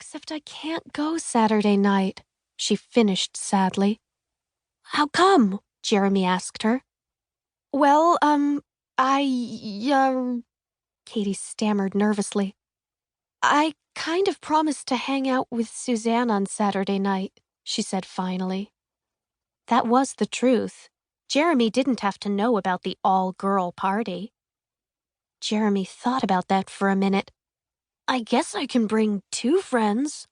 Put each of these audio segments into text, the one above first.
Except I can't go Saturday night, she finished sadly. How come? Jeremy asked her. Well, Katie stammered nervously. I kind of promised to hang out with Suzanne on Saturday night, she said finally. That was the truth. Jeremy didn't have to know about the all-girl party. Jeremy thought about that for a minute. I guess I can bring 2 friends.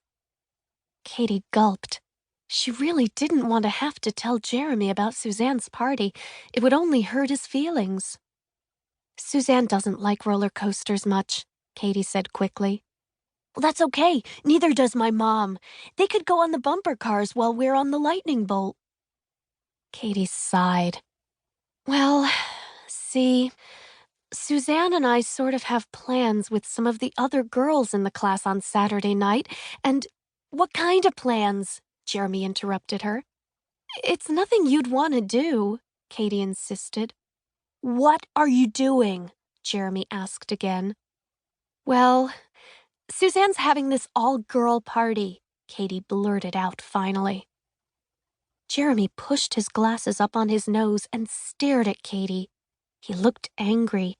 Katie gulped. She really didn't want to have to tell Jeremy about Suzanne's party. It would only hurt his feelings. Suzanne doesn't like roller coasters much, Katie said quickly. Well, that's okay. Neither does my mom. They could go on the bumper cars while we're on the lightning bolt. Katie sighed. Well, see, Suzanne and I sort of have plans with some of the other girls in the class on Saturday night, and what kind of plans? Jeremy interrupted her. It's nothing you'd want to do, Katie insisted. What are you doing? Jeremy asked again. Well, Suzanne's having this all-girl party, Katie blurted out finally. Jeremy pushed his glasses up on his nose and stared at Katie. He looked angry.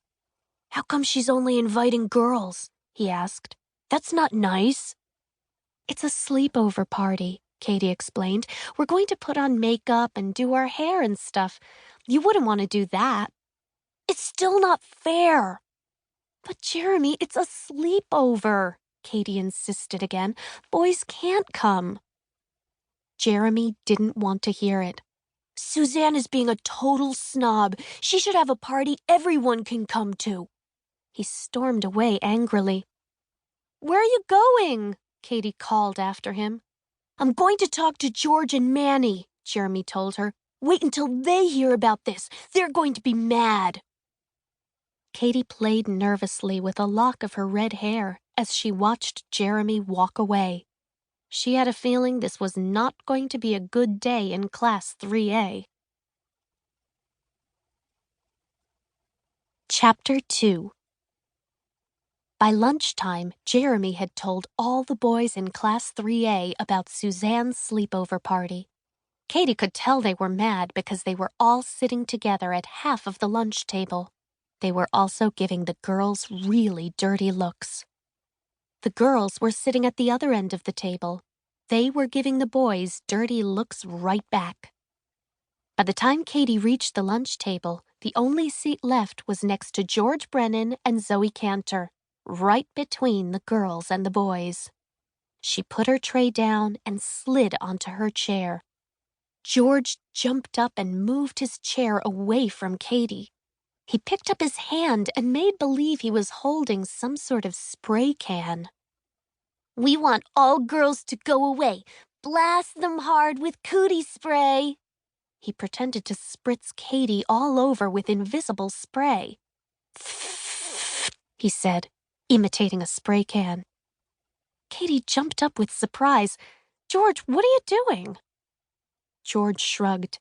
How come she's only inviting girls? He asked. That's not nice. It's a sleepover party, Katie explained. We're going to put on makeup and do our hair and stuff. You wouldn't want to do that. It's still not fair. But Jeremy, it's a sleepover, Katie insisted again. Boys can't come. Jeremy didn't want to hear it. Suzanne is being a total snob. She should have a party everyone can come to. He stormed away angrily. Where are you going? Katie called after him. I'm going to talk to George and Manny, Jeremy told her. Wait until they hear about this. They're going to be mad. Katie played nervously with a lock of her red hair as she watched Jeremy walk away. She had a feeling this was not going to be a good day in Class 3A. Chapter 2. By lunchtime, Jeremy had told all the boys in Class 3A about Suzanne's sleepover party. Katie could tell they were mad because they were all sitting together at half of the lunch table. They were also giving the girls really dirty looks. The girls were sitting at the other end of the table. They were giving the boys dirty looks right back. By the time Katie reached the lunch table, the only seat left was next to George Brennan and Zoe Cantor, right between the girls and the boys. She put her tray down and slid onto her chair. George jumped up and moved his chair away from Katie. He picked up his hand and made believe he was holding some sort of spray can. We want all girls to go away. Blast them hard with Cooties spray. He pretended to spritz Katie all over with invisible spray. He said, imitating a spray can. Katie jumped up with surprise. George, what are you doing? George shrugged.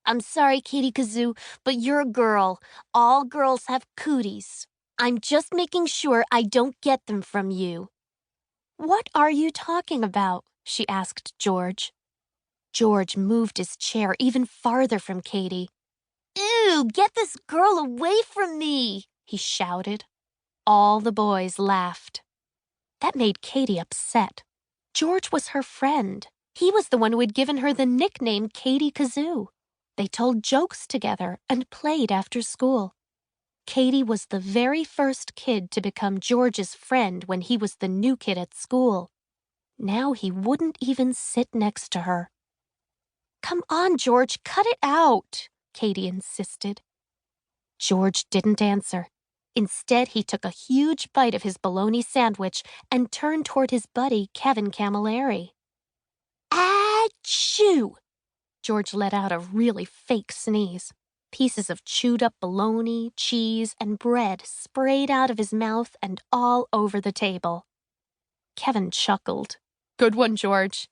I'm sorry, Katie Kazoo, but you're a girl. All girls have cooties. I'm just making sure I don't get them from you. What are you talking about? She asked George. George moved his chair even farther from Katie. Ew, get this girl away from me, he shouted. All the boys laughed. That made Katie upset. George was her friend. He was the one who had given her the nickname Katie Kazoo. They told jokes together and played after school. Katie was the very first kid to become George's friend when he was the new kid at school. Now he wouldn't even sit next to her. Come on, George, cut it out, Katie insisted. George didn't answer. Instead, he took a huge bite of his bologna sandwich and turned toward his buddy, Kevin Camilleri. Achoo! George let out a really fake sneeze. Pieces of chewed-up bologna, cheese, and bread sprayed out of his mouth and all over the table. Kevin chuckled. Good one, George.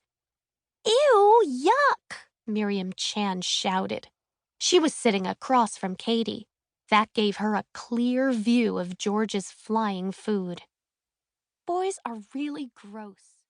Ew, yuck! Miriam Chan shouted. She was sitting across from Katie. That gave her a clear view of George's flying food. Boys are really gross.